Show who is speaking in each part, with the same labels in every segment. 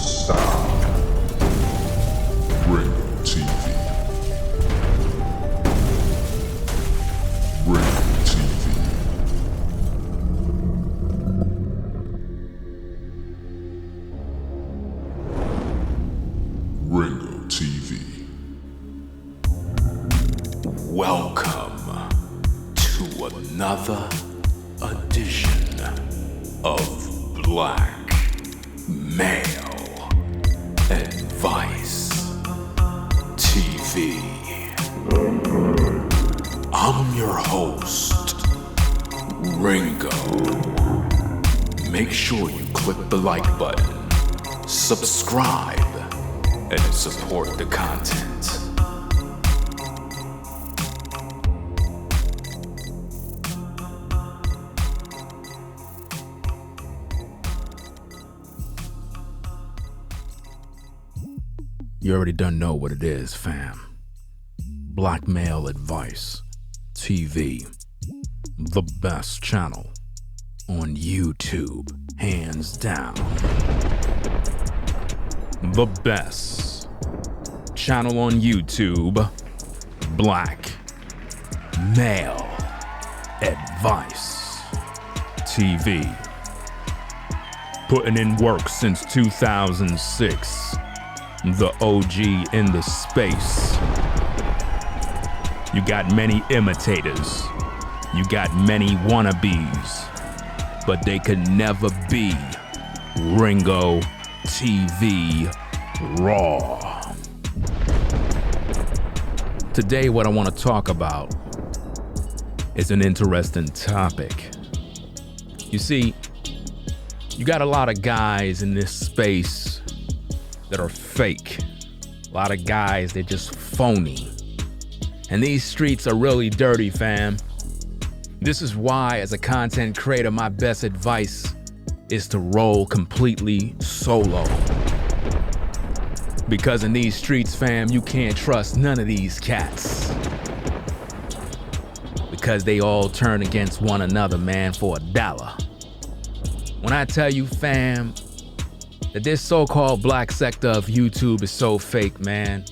Speaker 1: sound. Ringo TV. Ringo TV. Ringo TV.
Speaker 2: Welcome to another edition of Black Male Advice TV. I'm your host, Ringo. Make sure you click the like button, subscribe, and support the content. You already done know what it is, fam. Black Male Advice TV, the best channel on YouTube, hands down. The best channel on YouTube, Black Male Advice TV. Putting in work since 2006. The OG in the space. You got many imitators. You got many wannabes, but they could never be Ringo TV Raw. Today, what I want to talk about is an interesting topic. You see, you got a lot of guys in this space that are fake. A lot of guys, they're just phony. And these streets are really dirty, fam. This is why, as a content creator, my best advice is to roll completely solo. Because in these streets, fam, you can't trust none of these cats. Because they all turn against one another, man, for $1. When I tell you, fam, that this so-called black sector of YouTube is so fake, man.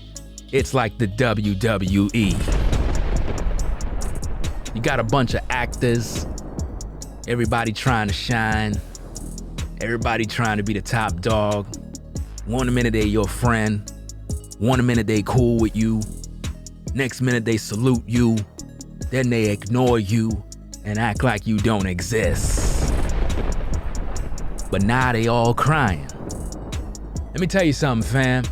Speaker 2: It's like the WWE. You got a bunch of actors, everybody trying to shine, everybody trying to be the top dog. One minute they your friend, one minute they cool with you, next minute they salute you, then they ignore you and act like you don't exist. But now they all crying. Let me tell you something, fam.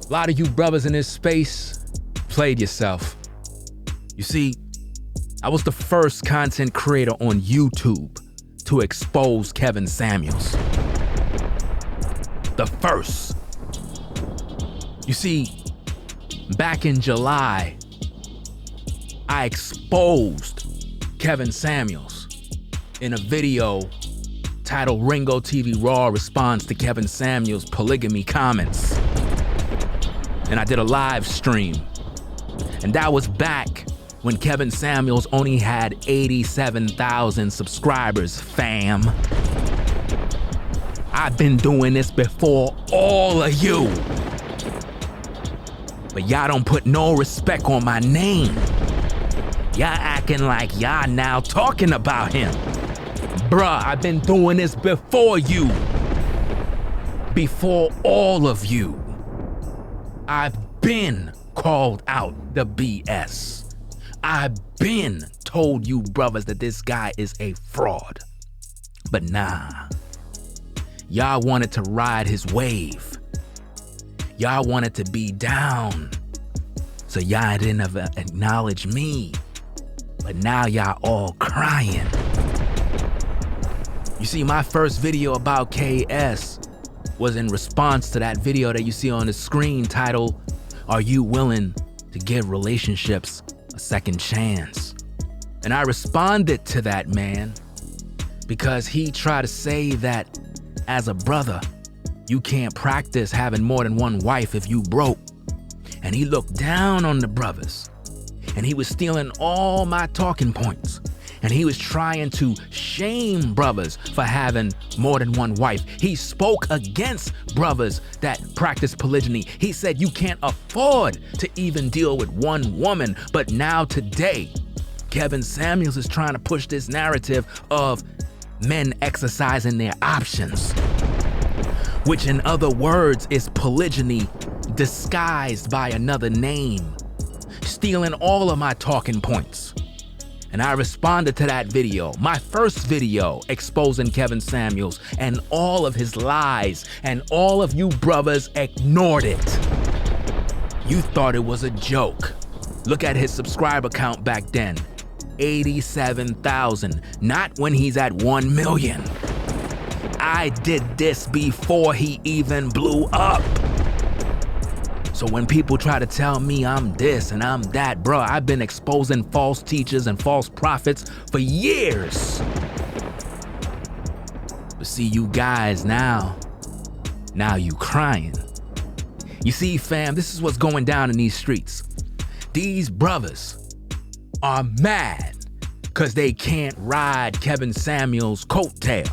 Speaker 2: A lot of you brothers in this space played yourself. You see, I was the first content creator on YouTube to expose Kevin Samuels. The first. You see, back in July, I exposed Kevin Samuels in a video titled Ringo TV Raw responds to Kevin Samuels' polygamy comments. And I did a live stream. And that was back when Kevin Samuels only had 87,000 subscribers, fam. I've been doing this before all of you. But y'all don't put no respect on my name. Y'all acting like y'all now talking about him. Bruh, I've been doing this before you. Before all of you. I've been called out the BS. I've been told you brothers that this guy is a fraud. But nah. Y'all wanted to ride his wave. Y'all wanted to be down. So y'all didn't ever acknowledge me. But now y'all all crying. You see, my first video about KS was in response to that video that you see on the screen titled, Are You Willing to Give Relationships a Second Chance? And I responded to that man because he tried to say that as a brother, you can't practice having more than one wife if you broke. And he looked down on the brothers and he was stealing all my talking points. And he was trying to shame brothers for having more than one wife. He spoke against brothers that practice polygyny. He said you can't afford to even deal with one woman. But now today, Kevin Samuels is trying to push this narrative of men exercising their options, which in other words is polygyny disguised by another name, stealing all of my talking points. And I responded to that video, my first video exposing Kevin Samuels and all of his lies, and all of you brothers ignored it. You thought it was a joke. Look at his subscriber count back then, 87,000, not when he's at 1 million. I did this before he even blew up. So when people try to tell me I'm this and I'm that, bro, I've been exposing false teachers and false prophets for years. But see, you guys now you crying. You see, fam, this is what's going down in these streets. These brothers are mad because they can't ride Kevin Samuels' coattail.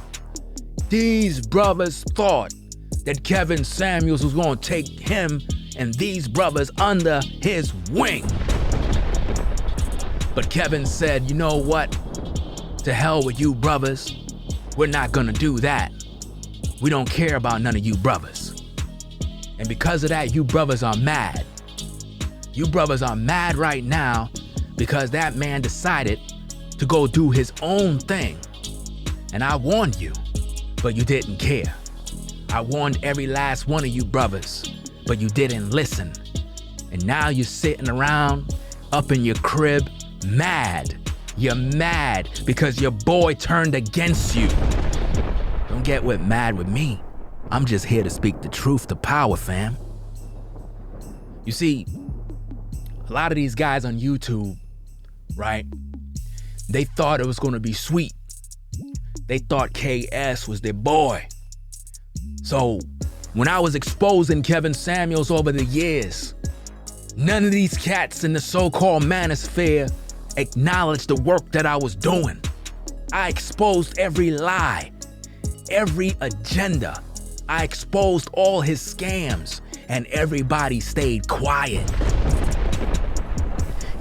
Speaker 2: These brothers thought that Kevin Samuels was going to take him and these brothers under his wing. But Kevin said, you know what? To hell with you brothers. We're not gonna do that. We don't care about none of you brothers. And because of that, you brothers are mad. You brothers are mad right now because that man decided to go do his own thing. And I warned you, but you didn't care. I warned every last one of you brothers, but you didn't listen. And now you're sitting around up in your crib mad. You're mad because your boy turned against you. Don't get mad with me. I'm just here to speak the truth to power, fam. You see, a lot of these guys on YouTube, right? They thought it was gonna be sweet. They thought KS was their boy. So when I was exposing Kevin Samuels over the years, none of these cats in the so-called manosphere acknowledged the work that I was doing. I exposed every lie, every agenda. I exposed all his scams, and everybody stayed quiet.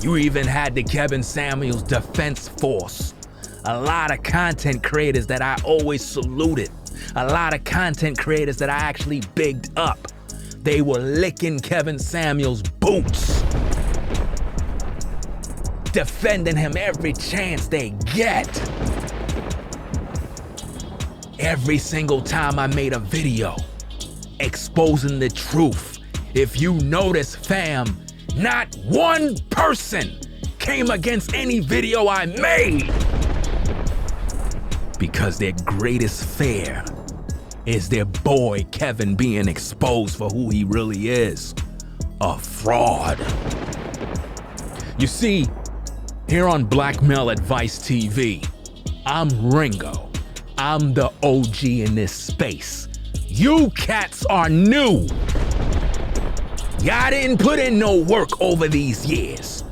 Speaker 2: You even had the Kevin Samuels Defense Force. A lot of content creators that I always saluted. A lot of content creators that I actually bigged up. They were licking Kevin Samuels' boots, defending him every chance they get. Every single time I made a video exposing the truth, if you notice, fam, not one person came against any video I made, because their greatest fear is their boy Kevin being exposed for who he really is, a fraud. You see, here on Blackmail Advice TV, I'm Ringo. I'm the OG in this space. You cats are new. Y'all didn't put in no work over these years.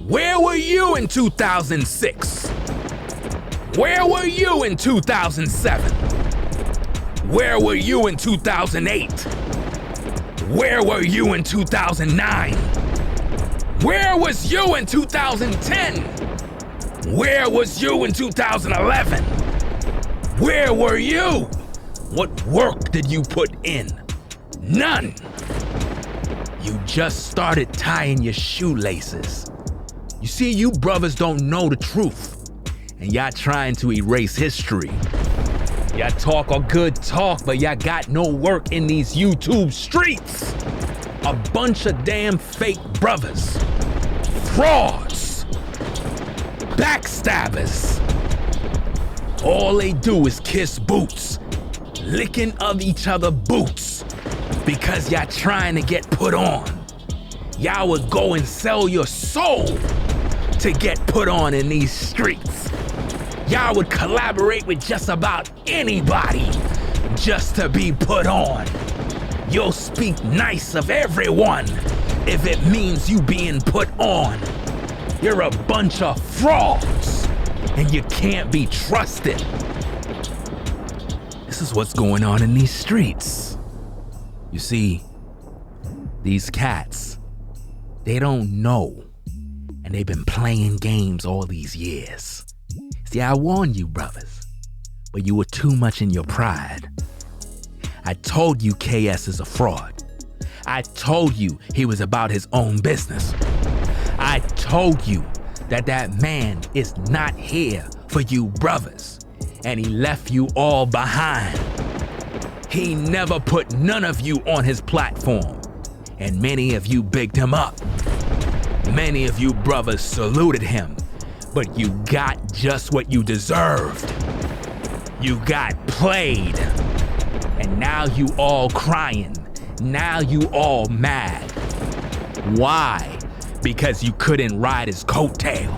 Speaker 2: Where were you in 2006? Where were you in 2007? Where were you in 2008? Where were you in 2009? Where was you in 2010? Where was you in 2011? Where were you? What work did you put in? None. You just started tying your shoelaces. You see, you brothers don't know the truth, and y'all trying to erase history. Y'all talk a good talk, but y'all got no work in these YouTube streets. A bunch of damn fake brothers. Frauds. Backstabbers. All they do is kiss boots, licking of each other boots, because y'all trying to get put on. Y'all would go and sell your soul to get put on in these streets. Y'all would collaborate with just about anybody just to be put on. You'll speak nice of everyone if it means you being put on. You're a bunch of frauds. and you can't be trusted. This is what's going on in these streets. You see, these cats, they don't know, and they've been playing games all these years. See, I warned you, brothers, but you were too much in your pride. I told you KS is a fraud. I told you he was about his own business. I told you that man is not here for you brothers, and he left you all behind. He never put none of you on his platform, and many of you bigged him up. Many of you brothers saluted him, but you got just what you deserved. You got played, and now you all crying. Now you all mad. Why? Because you couldn't ride his coattail.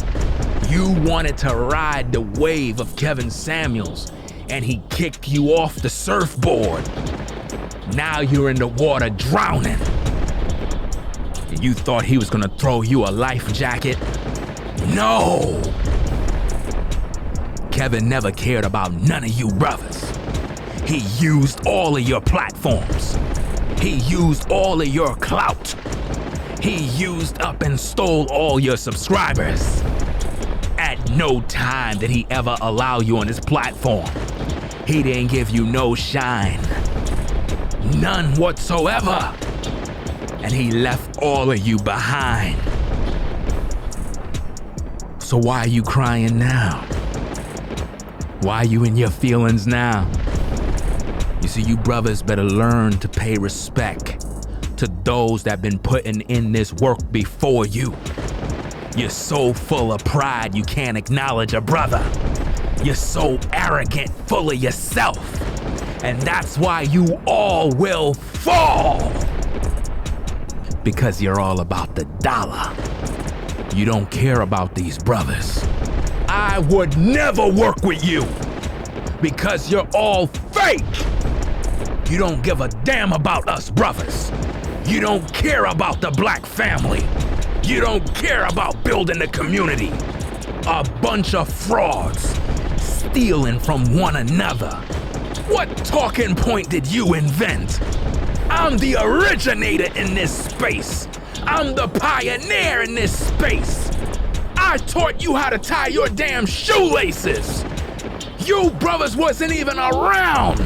Speaker 2: You wanted to ride the wave of Kevin Samuels, and he kicked you off the surfboard. Now you're in the water drowning. And you thought he was gonna throw you a life jacket? No! Kevin never cared about none of you brothers. He used all of your platforms. He used all of your clout. He used up and stole all your subscribers. At no time did he ever allow you on his platform. He didn't give you no shine. None whatsoever. And he left all of you behind. So why are you crying now? Why are you in your feelings now? You see, you brothers better learn to pay respect to those that been putting in this work before you. You're so full of pride you can't acknowledge a brother. You're so arrogant, full of yourself. And that's why you all will fall. Because you're all about the dollar. You don't care about these brothers. I would never work with you because you're all fake. You don't give a damn about us brothers. You don't care about the black family. You don't care about building the community. A bunch of frauds, stealing from one another. What talking point did you invent? I'm the originator in this space. I'm the pioneer in this space. I taught you how to tie your damn shoelaces. You brothers wasn't even around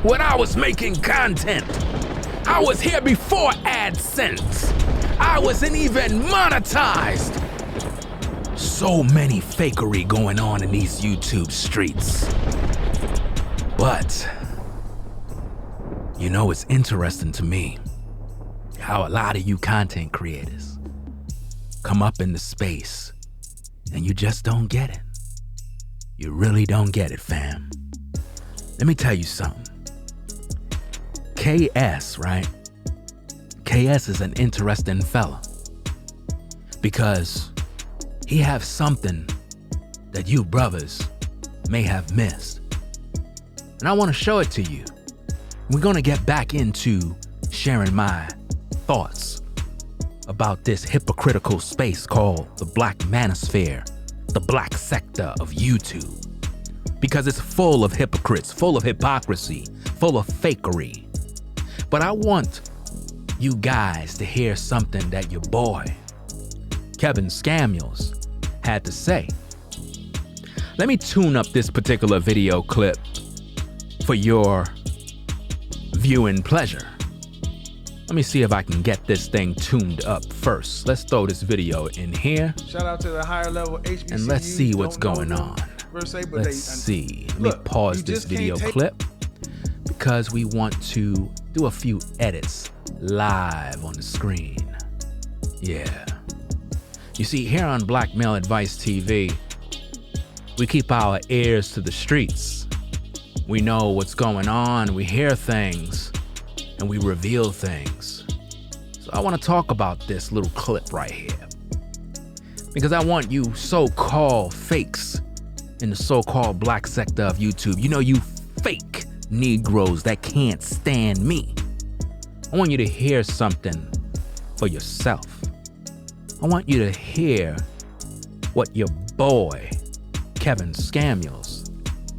Speaker 2: when I was making content. I was here before AdSense. I wasn't even monetized. So many fakery going on in these YouTube streets. But, you know, it's interesting to me how a lot of you content creators come up in the space and you just don't get it. You really don't get it, fam. Let me tell you something. KS, right? KS is an interesting fella because he have something that you brothers may have missed. And I want to show it to you. We're going to get back into sharing my thoughts about this hypocritical space called the Black Manosphere, the black sector of YouTube. Because it's full of hypocrites, full of hypocrisy, full of fakery. But I want you guys to hear something that your boy, Kevin Samuels, had to say. Let me tune up this particular video clip for your viewing pleasure. Let me see if I can get this thing tuned up first. Let's throw this video in here.
Speaker 3: Shout out to the higher level HBCUs.
Speaker 2: And let's see what's going on. Let's see. Let me pause this video clip because we want to do a few edits live on the screen. Yeah. You see, here on Black Male Advice TV, we keep our ears to the streets. We know what's going on, we hear things, and we reveal things. So I want to talk about this little clip right here. Because I want you so-called fakes in the so-called black sector of YouTube. You know, you fake Negroes that can't stand me. I want you to hear something for yourself. I want you to hear what your boy, Kevin Samuels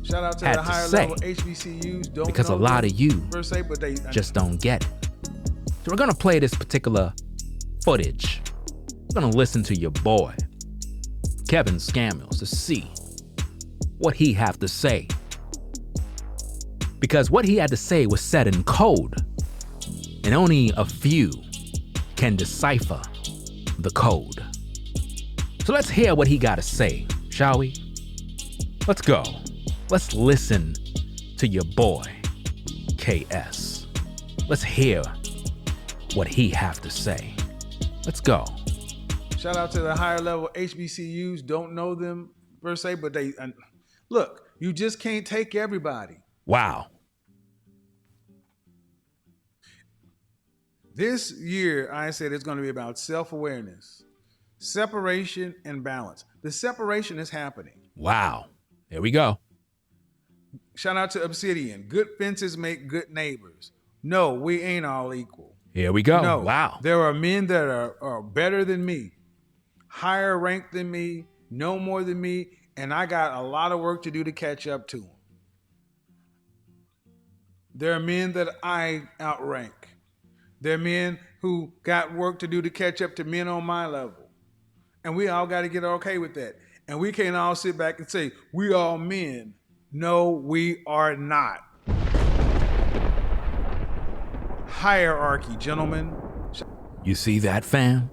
Speaker 3: Shout out to
Speaker 2: had
Speaker 3: the
Speaker 2: to
Speaker 3: higher
Speaker 2: say,
Speaker 3: level HBCUs. Don't
Speaker 2: because a
Speaker 3: know
Speaker 2: lot
Speaker 3: them
Speaker 2: of you
Speaker 3: per se, but they
Speaker 2: just don't get it. So we're gonna play this particular footage. We're gonna listen to your boy, Kevin Samuels, to see what he have to say. Because what he had to say was said in code, and only a few can decipher the code. So let's hear what he got to say, shall we? Let's go. Let's listen to your boy, KS. Let's hear what he have to say. Let's go.
Speaker 3: shout out to the higher level HBCUs. Don't know them per se, but they look. You just can't take everybody.
Speaker 2: Wow.
Speaker 3: This year, I said it's going to be about self-awareness, separation, and balance. The separation is happening.
Speaker 2: Wow. There we go.
Speaker 3: Shout out to Obsidian. Good fences make good neighbors. No, we ain't all equal.
Speaker 2: Here we go.
Speaker 3: No,
Speaker 2: Wow.
Speaker 3: there are men that are better than me, higher ranked than me, know more than me, and I got a lot of work to do to catch up to them. There are men that I outrank. There are men who got work to do to catch up to men on my level. And we all got to get okay with that. And we can't all sit back and say, we all men. No, we are not. Hierarchy, gentlemen.
Speaker 2: You see that, fam?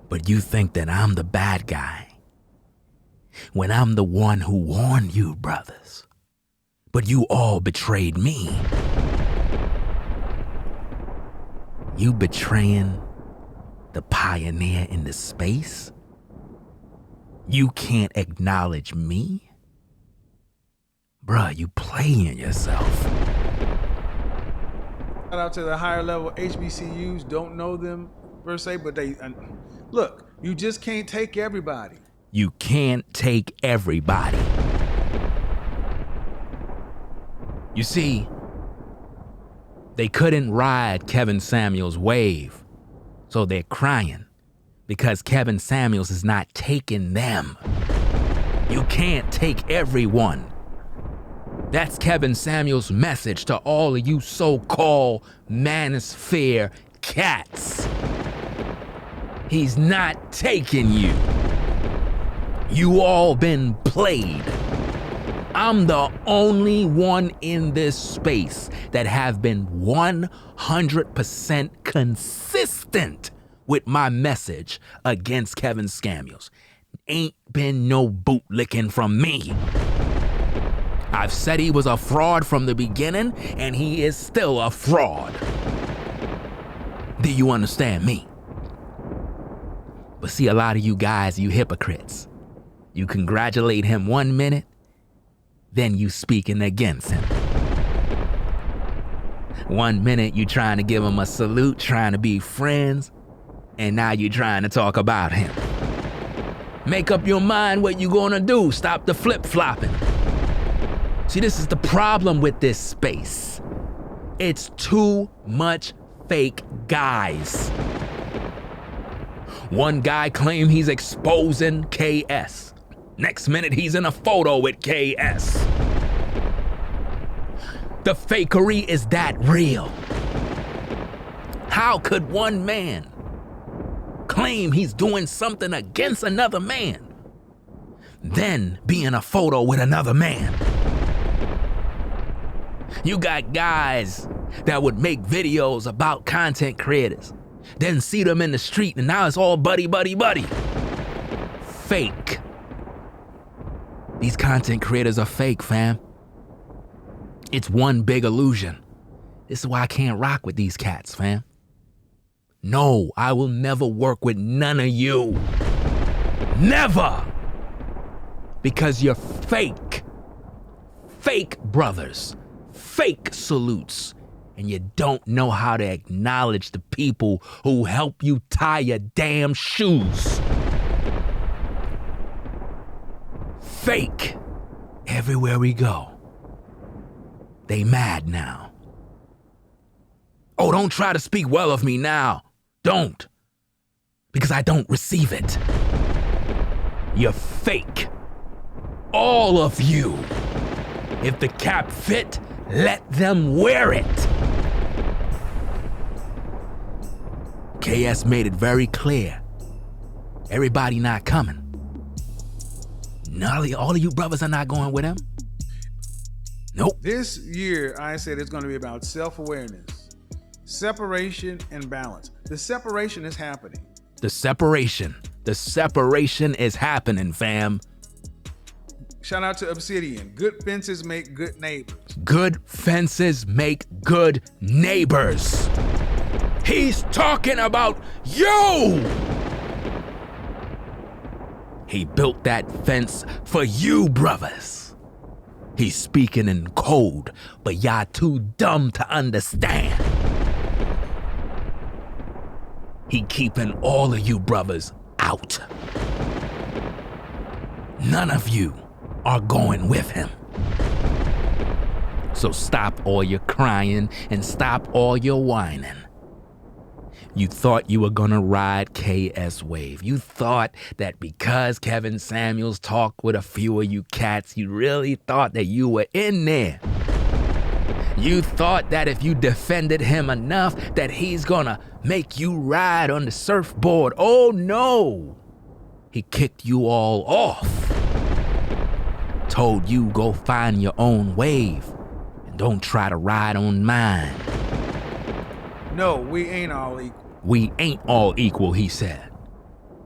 Speaker 2: But you think that I'm the bad guy when I'm the one who warned you, brothers. But you all betrayed me. You betraying the pioneer in the space? You can't acknowledge me? Bruh, you playing yourself.
Speaker 3: Shout out to the higher level HBCUs. Don't know them per se, but they look. You just can't take everybody.
Speaker 2: You can't take everybody. You see, they couldn't ride Kevin Samuels' wave, so they're crying because Kevin Samuels is not taking them. You can't take everyone. That's Kevin Samuels' message to all of you so-called manosphere cats. He's not taking you. You all been played. I'm the only one in this space that have been 100% consistent with my message against Kevin Samuels. Ain't been no bootlicking from me. I've said he was a fraud from the beginning, and he is still a fraud. Do you understand me? But see, a lot of you guys, you hypocrites. You congratulate him 1 minute, then you speaking against him. 1 minute you trying to give him a salute, trying to be friends, and now you trying to talk about him. Make up your mind what you gonna do. Stop the flip-flopping. See, this is the problem with this space. It's too much fake guys. One guy claim he's exposing KS. Next minute he's in a photo with KS. The fakery is that real. How could one man claim he's doing something against another man, then be in a photo with another man? You got guys that would make videos about content creators, then see them in the street, and now it's all buddy, buddy, buddy. Fake. These content creators are fake, fam. It's one big illusion. This is why I can't rock with these cats, fam. No, I will never work with none of you. Never. Because you're fake. Fake brothers. Fake salutes. And you don't know how to acknowledge the people who help you tie your damn shoes. Fake. Everywhere we go. They mad now. Oh, don't try to speak well of me now. Don't. Because I don't receive it. You're fake. All of you. If the cap fit, let them wear it. KS made it very clear. Everybody not coming. All of you brothers are not going with him. Nope.
Speaker 3: This year, I said it's going to be about self-awareness, separation, and balance. The separation is happening.
Speaker 2: The separation is happening, fam.
Speaker 3: Shout out to Obsidian. Good fences make good neighbors.
Speaker 2: Good fences make good neighbors. He's talking about you. He built that fence for you, brothers. He's speaking in code, but y'all too dumb to understand. He keeping all of you brothers out. None of you are going with him. So stop all your crying and stop all your whining. You thought you were gonna ride KS wave. You thought that because Kevin Samuels talked with a few of you cats, you really thought that you were in there. You thought that if you defended him enough that he's gonna make you ride on the surfboard. Oh no! He kicked you all off. Told you go find your own wave and don't try to ride on mine.
Speaker 3: No, we ain't all equal.
Speaker 2: We ain't all equal, he said,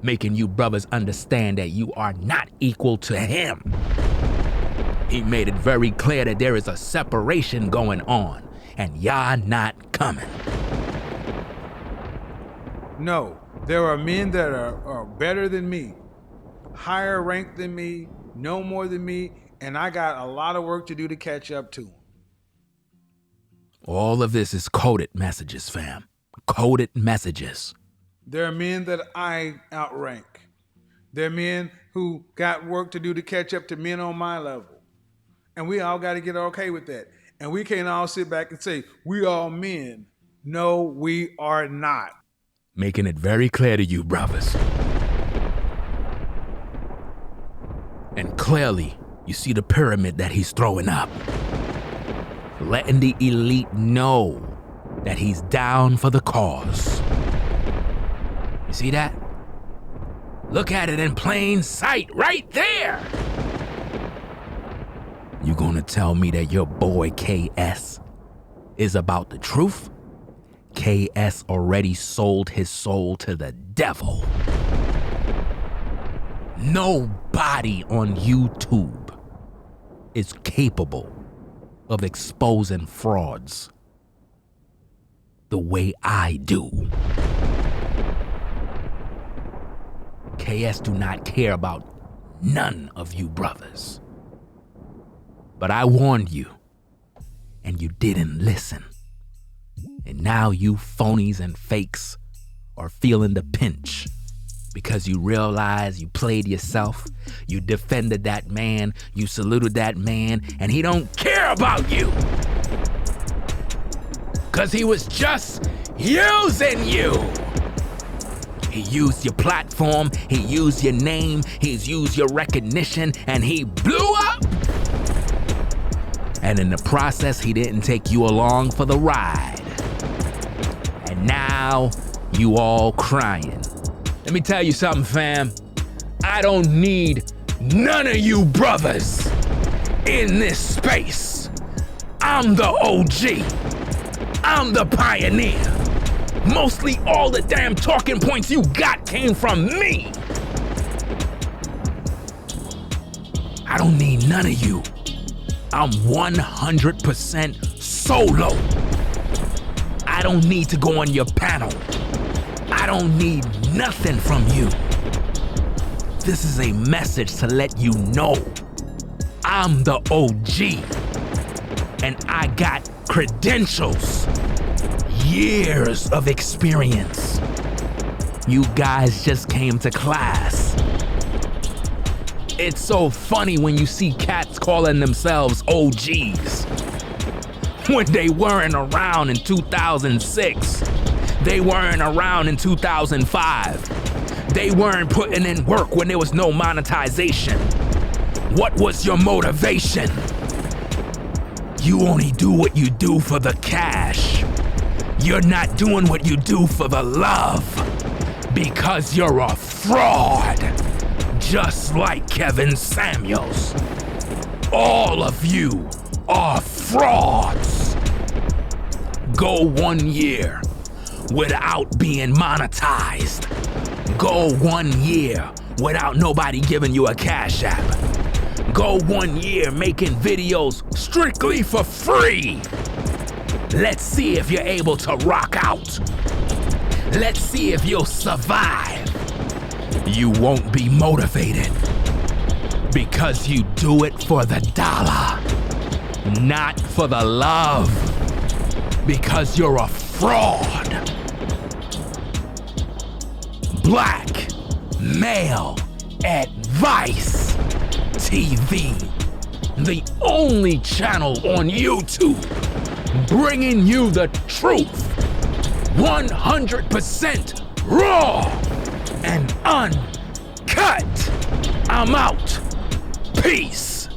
Speaker 2: making you brothers understand that you are not equal to him. He made it very clear that there is a separation going on, and y'all not coming.
Speaker 3: No, there are men that are better than me, higher ranked than me, know more than me, and I got a lot of work to do to catch up to them.
Speaker 2: All of this is coded messages, fam. Coded messages.
Speaker 3: There are men that I outrank. There are men who got work to do to catch up to men on my level. And we all got to get okay with that. And we can't all sit back and say, we all men. No, we are not.
Speaker 2: Making it very clear to you, brothers. And clearly, you see the pyramid that he's throwing up. Letting the elite know that he's down for the cause. You see that? Look at it in plain sight, right there! You gonna tell me that your boy KS is about the truth? KS already sold his soul to the devil. Nobody on YouTube is capable of exposing frauds the way I do. KS do not care about none of you brothers. But I warned you, and you didn't listen. And now you phonies and fakes are feeling the pinch because you realize you played yourself, you defended that man, you saluted that man, and he don't care about you. Because he was just using you. He used your platform, he used your name, he's used your recognition, and he blew up. And in the process, he didn't take you along for the ride. And now, you all crying. Let me tell you something, fam. I don't need none of you brothers in this space. I'm the OG. I'm the pioneer. Mostly all the damn talking points you got came from me. I don't need none of you. I'm 100% solo. I don't need to go on your panel. I don't need nothing from you. This is a message to let you know I'm the OG. And I got credentials. Years of experience. You guys just came to class. It's so funny when you see cats calling themselves OGs. When they weren't around in 2006. They weren't around in 2005. They weren't putting in work when there was no monetization. What was your motivation? You only do what you do for the cash. You're not doing what you do for the love. Because you're a fraud. Just like Kevin Samuels. All of you are frauds. Go 1 year without being monetized. Go 1 year without nobody giving you a cash app. Go 1 year making videos strictly for free. Let's see if you're able to rock out. Let's see if you'll survive. You won't be motivated because you do it for the dollar, not for the love, because you're a fraud. Black Male Advice TV, the only channel on YouTube bringing you the truth, 100% raw and uncut. I'm out. Peace.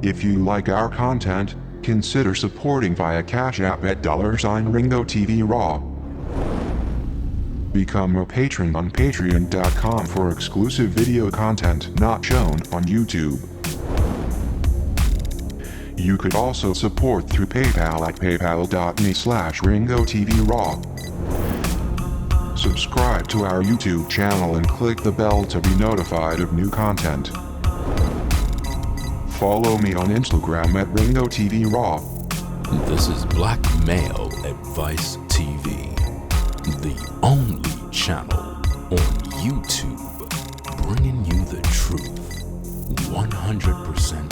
Speaker 4: If you like our content, consider supporting via Cash App at $Ringo TV Raw. Become a patron on patreon.com for exclusive video content not shown on YouTube. You could also support through PayPal at paypal.me/RingoTVRaw. Subscribe to our YouTube channel and click the bell to be notified of new content. Follow me on Instagram at Ringo TV Raw.
Speaker 1: This is Black Male Advice TV, the only channel on YouTube bringing you the truth, 100%